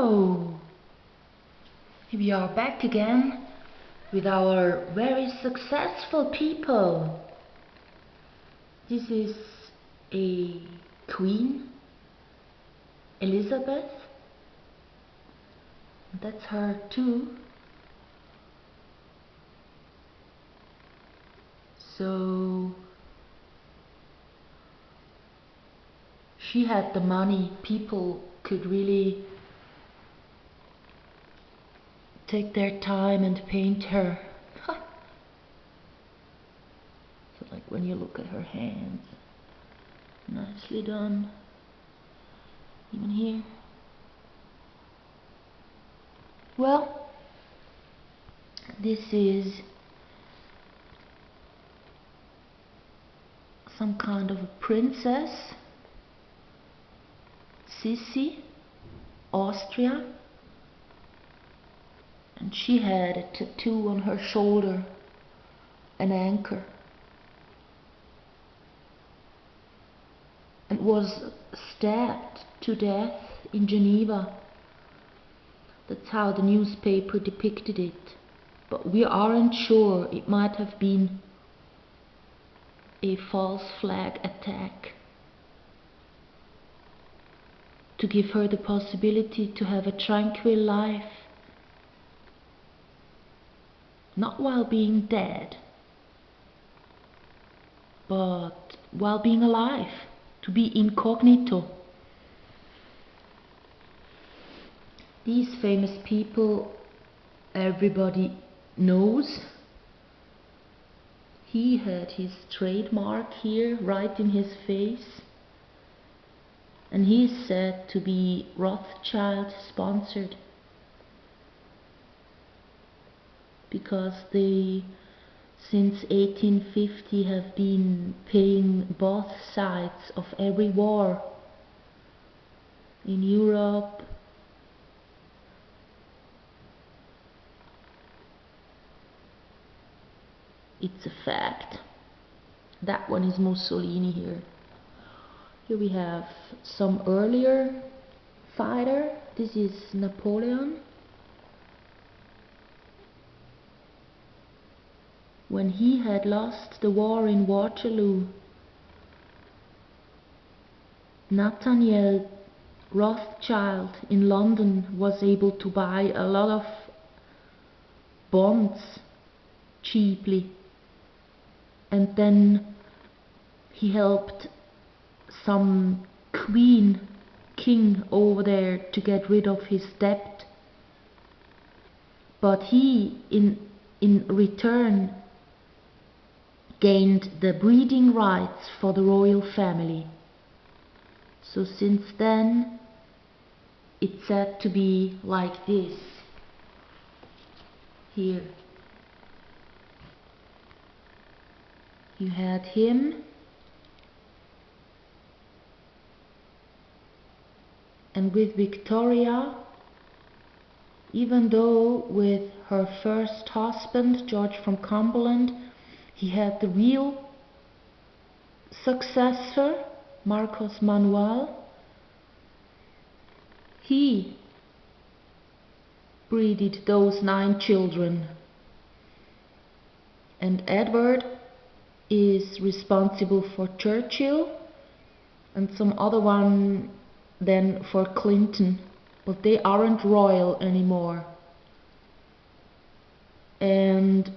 Hello! We are back again with our very successful people. This is a Queen, Elizabeth. That's her too. So she had the money. People could really take their time and paint her. So like when you look at her hands, nicely done. Even here. Well, this is some kind of a princess. Sissi, Austria. And she had a tattoo on her shoulder, an anchor, and was stabbed to death in Geneva. That's how the newspaper depicted it. But we aren't sure. It might have been a false flag attack to give her the possibility to have a tranquil life. Not while being dead, but while being alive, to be incognito. These famous people everybody knows. He had his trademark here, right in his face. And he is said to be Rothschild sponsored, because they, since 1850, have been paying both sides of every war in Europe, it's a fact. That one is Mussolini here. Here we have some earlier fighter. This is Napoleon. When he had lost the war in Waterloo, Nathaniel Rothschild in London was able to buy a lot of bonds cheaply, and then he helped some king over there to get rid of his debt, but he in return gained the breeding rights for the royal family. So since then it's said to be like this. Here you had him, and with Victoria, even though with her first husband, George from Cumberland, he had the real successor, Marcos Manuel, he breeded those 9 children. And Edward is responsible for Churchill, and some other one then for Clinton, but they aren't royal anymore. And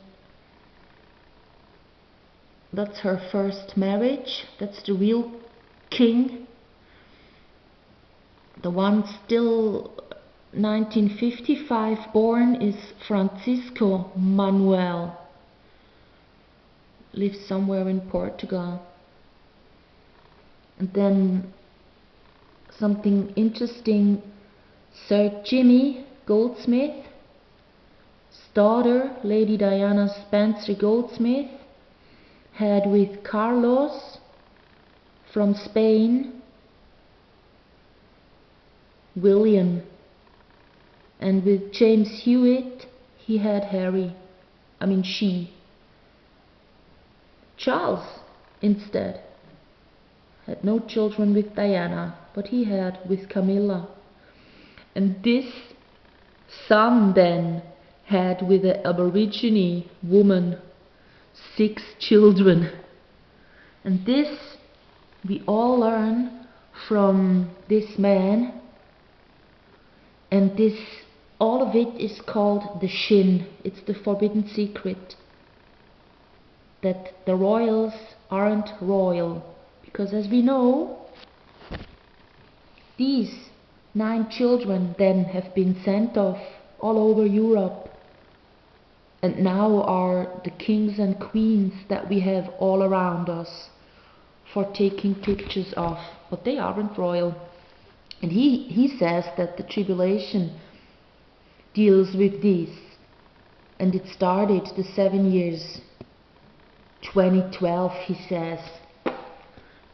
that's her first marriage. That's the real king. The one still 1955 born is Francisco Manuel. Lives somewhere in Portugal. And then something interesting, Sir Jimmy Goldsmith, his daughter, Lady Diana Spencer Goldsmith, had with Carlos from Spain, William, and with James Hewitt he had she. Charles instead had no children with Diana, but he had with Camilla. And this son then had with an Aborigine woman 6 children. And this we all learn from this man, and this, all of it is called the Shin. It's the forbidden secret, that the royals aren't royal, because as we know, these 9 children then have been sent off all over Europe, and now are the kings and queens that we have all around us for taking pictures of, but they aren't royal. And he says that the tribulation deals with this, and it started the 7 years 2012, he says.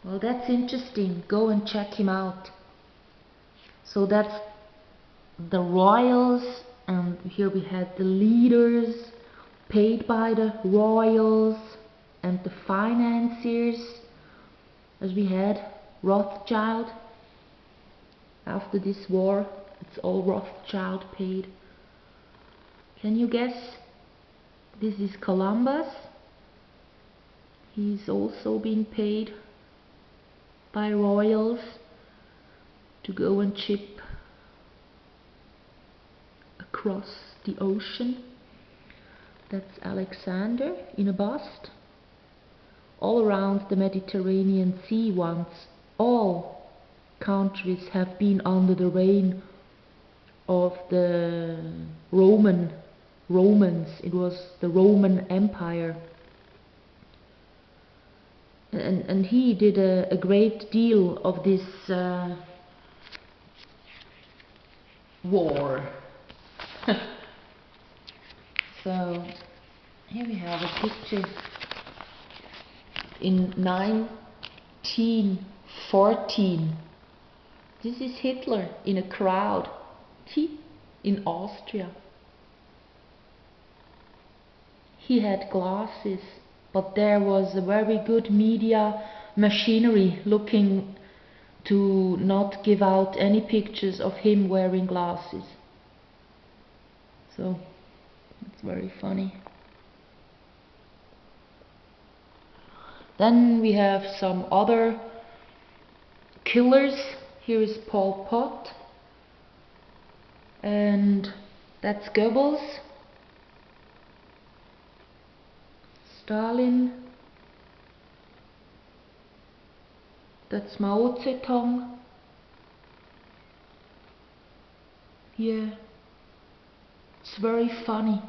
Well, that's interesting. Go and check him out. So that's the royals, and here we had the leaders paid by the royals, and the financiers, as we had Rothschild. After this war, it's all Rothschild paid. Can you guess? This is Columbus. He's also been paid by royals to go and ship across the ocean. That's Alexander in a bust. All around the Mediterranean Sea once, all countries have been under the reign of the Romans. It was the Roman Empire. And he did a great deal of this war. So here we have a picture in 1914. This is Hitler in a crowd in Austria. He had glasses, but there was a very good media machinery looking to not give out any pictures of him wearing glasses. So it's very funny. Then we have some other killers. Here is Pol Pot, and that's Goebbels, Stalin, that's Mao Zedong. Yeah, it's very funny.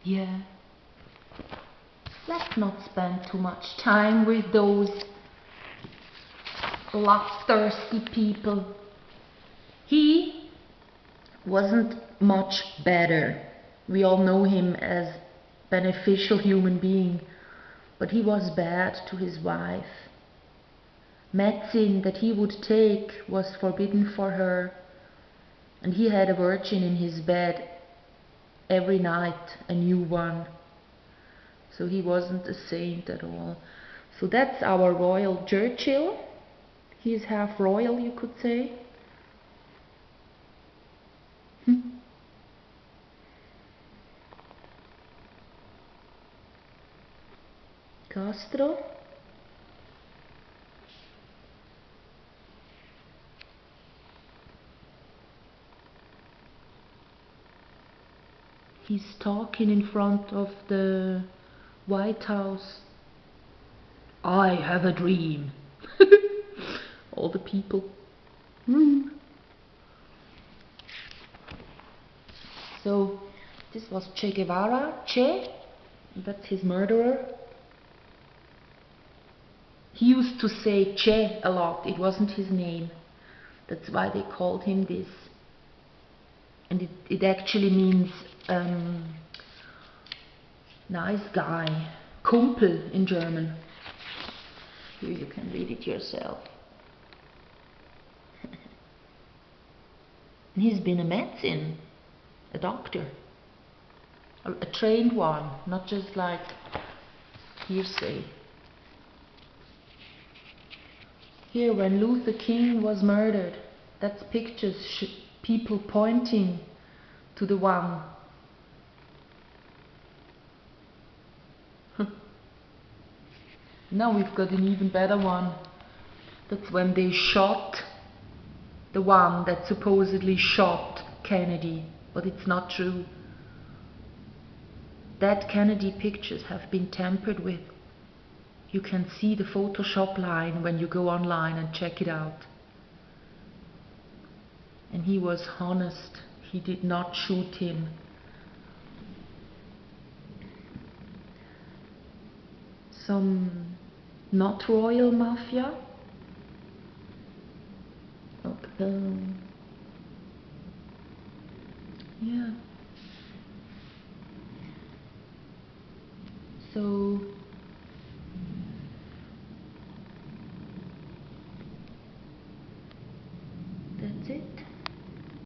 Yeah, let's not spend too much time with those bloodthirsty people. He wasn't much better. We all know him as beneficial human being, but he was bad to his wife. Medicine that he would take was forbidden for her, and he had a virgin in his bed every night, a new one. So he wasn't a saint at all. So that's our royal Churchill. He's half royal, you could say. Castro. He's talking in front of the White House. I have a dream. All the people. So this was Che Guevara. Che, that's his murderer. He used to say Che a lot. It wasn't his name. That's why they called him this. And it actually means nice guy, Kumpel in German. Here you can read it yourself. And he's been a medicine, a doctor, a trained one, not just like hearsay. Here, when Luther King was murdered, that's pictures, people pointing to the one. Now we've got an even better one. That's when they shot the one that supposedly shot Kennedy, but it's not true. That Kennedy pictures have been tampered with. You can see the Photoshop line when you go online and check it out. And he was honest. He did not shoot him. Some not royal mafia. Okay. Yeah. So that's it.